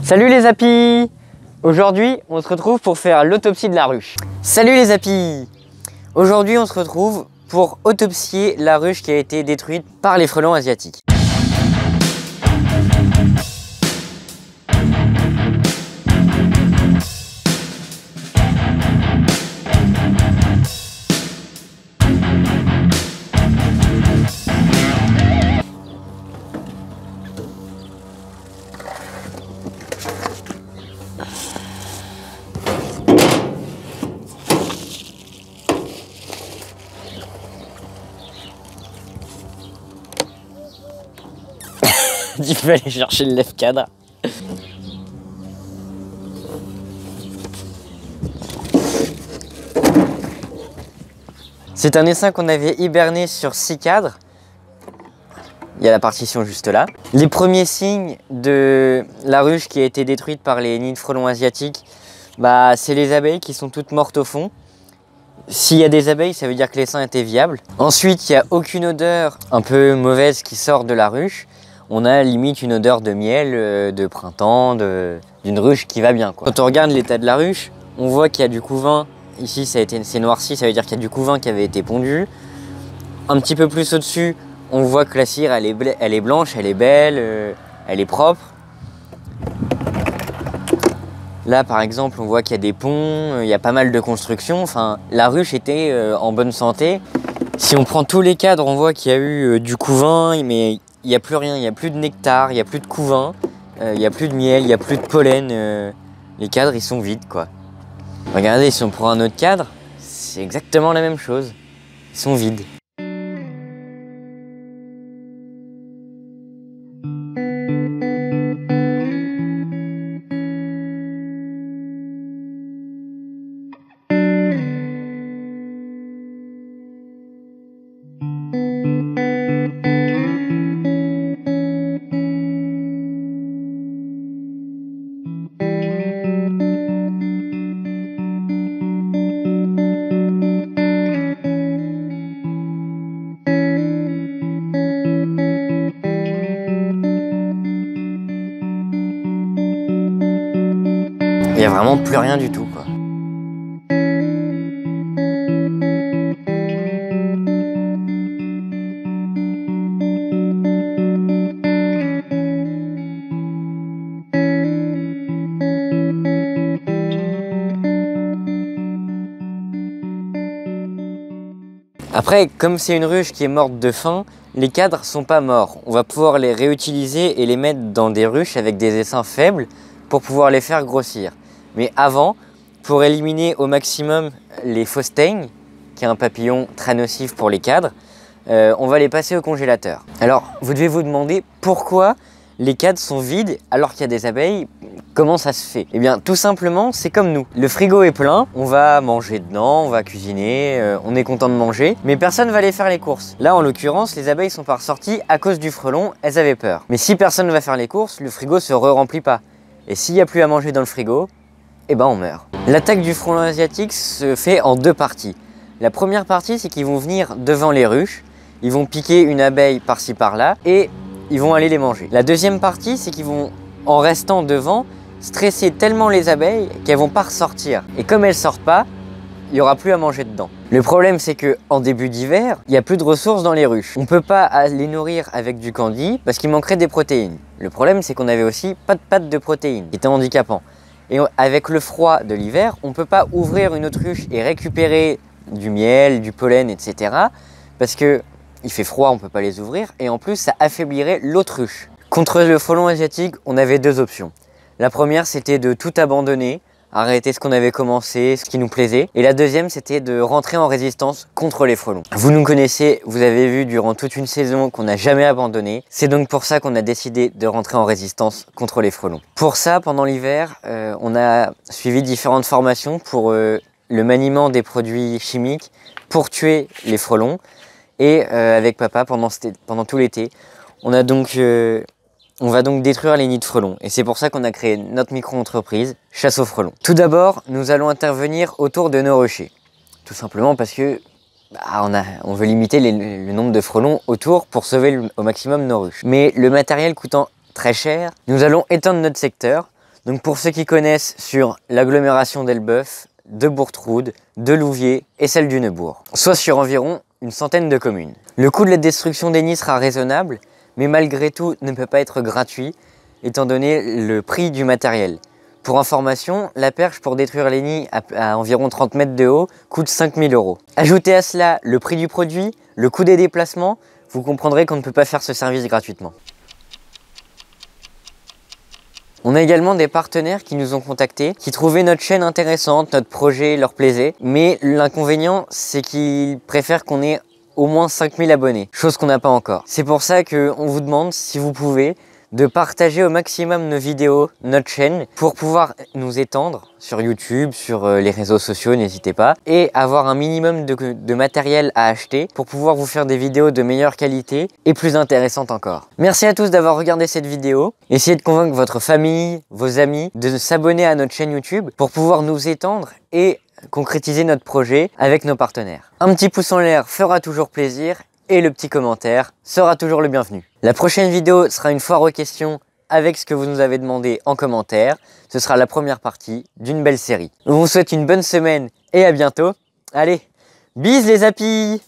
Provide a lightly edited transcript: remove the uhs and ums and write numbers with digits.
Salut les apis! Aujourd'hui, on se retrouve pour faire l'autopsie de la ruche. Salut les apis! Aujourd'hui, on se retrouve pour autopsier la ruche qui a été détruite par les frelons asiatiques. Tu peux aller chercher le lève-cadre. C'est un essaim qu'on avait hiberné sur 6 cadres. Il y a la partition juste là. Les premiers signes de la ruche qui a été détruite par les nids de frelons asiatiques, c'est les abeilles qui sont toutes mortes au fond. S'il y a des abeilles, ça veut dire que l'essaim était viable. Ensuite, il n'y a aucune odeur un peu mauvaise qui sort de la ruche. On a limite une odeur de miel, de printemps, d'une ruche qui va bien, quoi. Quand on regarde l'état de la ruche, on voit qu'il y a du couvain. Ici, c'est noirci, ça veut dire qu'il y a du couvain qui avait été pondu. Un petit peu plus au-dessus, on voit que la cire, elle est blanche, elle est belle, elle est propre. Là, par exemple, on voit qu'il y a des ponts, il y a pas mal de constructions. Enfin, la ruche était en bonne santé. Si on prend tous les cadres, on voit qu'il y a eu du couvain, mais il n'y a plus rien, il n'y a plus de nectar, il n'y a plus de couvain, il n'y a plus de miel, il n'y a plus de pollen. Les cadres, ils sont vides, quoi. Regardez, si on prend un autre cadre, c'est exactement la même chose. Ils sont vides. Il n'y a vraiment plus rien du tout, quoi. Après, comme c'est une ruche qui est morte de faim, les cadres sont pas morts. On va pouvoir les réutiliser et les mettre dans des ruches avec des essaims faibles pour pouvoir les faire grossir. Mais avant, pour éliminer au maximum les phosteins, qui est un papillon très nocif pour les cadres, on va les passer au congélateur. Alors, vous devez vous demander pourquoi les cadres sont vides alors qu'il y a des abeilles. Comment ça se fait? Eh bien, tout simplement, c'est comme nous. Le frigo est plein, on va manger dedans, on va cuisiner, on est content de manger, mais personne ne va aller faire les courses. Là, en l'occurrence, les abeilles sont pas ressorties à cause du frelon, elles avaient peur. Mais si personne ne va faire les courses, le frigo se re-remplit pas. Et s'il n'y a plus à manger dans le frigo, eh ben on meurt. L'attaque du frelon asiatique se fait en deux parties. La première partie, c'est qu'ils vont venir devant les ruches, ils vont piquer une abeille par-ci par-là et ils vont aller les manger. La deuxième partie, c'est qu'ils vont, en restant devant, stresser tellement les abeilles qu'elles vont pas ressortir. Et comme elles sortent pas, il n'y aura plus à manger dedans. Le problème, c'est qu'en début d'hiver, il n'y a plus de ressources dans les ruches. On ne peut pas les nourrir avec du candy parce qu'il manquerait des protéines. Le problème, c'est qu'on avait aussi pas de pâte de protéines, qui était handicapant. Et avec le froid de l'hiver, on ne peut pas ouvrir une autruche et récupérer du miel, du pollen, etc. Parce qu'il fait froid, on ne peut pas les ouvrir. Et en plus, ça affaiblirait l'autruche. Contre le frelon asiatique, on avait deux options. La première, c'était de tout abandonner, arrêter ce qu'on avait commencé, ce qui nous plaisait. Et la deuxième, c'était de rentrer en résistance contre les frelons. Vous nous connaissez, vous avez vu durant toute une saison qu'on n'a jamais abandonné. C'est donc pour ça qu'on a décidé de rentrer en résistance contre les frelons. Pour ça, pendant l'hiver, on a suivi différentes formations pour le maniement des produits chimiques pour tuer les frelons. Et avec papa, pendant tout l'été, on va donc détruire les nids de frelons. Et c'est pour ça qu'on a créé notre micro-entreprise Chasse aux frelons. Tout d'abord, nous allons intervenir autour de nos ruchers. Tout simplement parce que on veut limiter le nombre de frelons autour pour sauver au maximum nos ruches. Mais le matériel coûtant très cher, nous allons étendre notre secteur. Donc pour ceux qui connaissent, sur l'agglomération d'Elbeuf, de Bourtroude, de Louviers et celle du Neubourg, soit sur environ une centaine de communes. Le coût de la destruction des nids sera raisonnable, mais malgré tout ne peut pas être gratuit, étant donné le prix du matériel. Pour information, la perche pour détruire les nids à environ 30 mètres de haut coûte 5 000 €. Ajoutez à cela le prix du produit, le coût des déplacements, vous comprendrez qu'on ne peut pas faire ce service gratuitement. On a également des partenaires qui nous ont contactés, qui trouvaient notre chaîne intéressante, notre projet leur plaisait, mais l'inconvénient c'est qu'ils préfèrent qu'on ait au moins 5000 abonnés, chose qu'on n'a pas encore. C'est pour ça qu'on vous demande, si vous pouvez, de partager au maximum nos vidéos, notre chaîne, pour pouvoir nous étendre sur YouTube, sur les réseaux sociaux, n'hésitez pas, et avoir un minimum de matériel à acheter pour pouvoir vous faire des vidéos de meilleure qualité et plus intéressantes encore. Merci à tous d'avoir regardé cette vidéo. Essayez de convaincre votre famille, vos amis de s'abonner à notre chaîne YouTube pour pouvoir nous étendre et concrétiser notre projet avec nos partenaires. Un petit pouce en l'air fera toujours plaisir et le petit commentaire sera toujours le bienvenu. La prochaine vidéo sera une foire aux questions avec ce que vous nous avez demandé en commentaire. Ce sera la première partie d'une belle série. On vous souhaite une bonne semaine et à bientôt. Allez, bise les apis!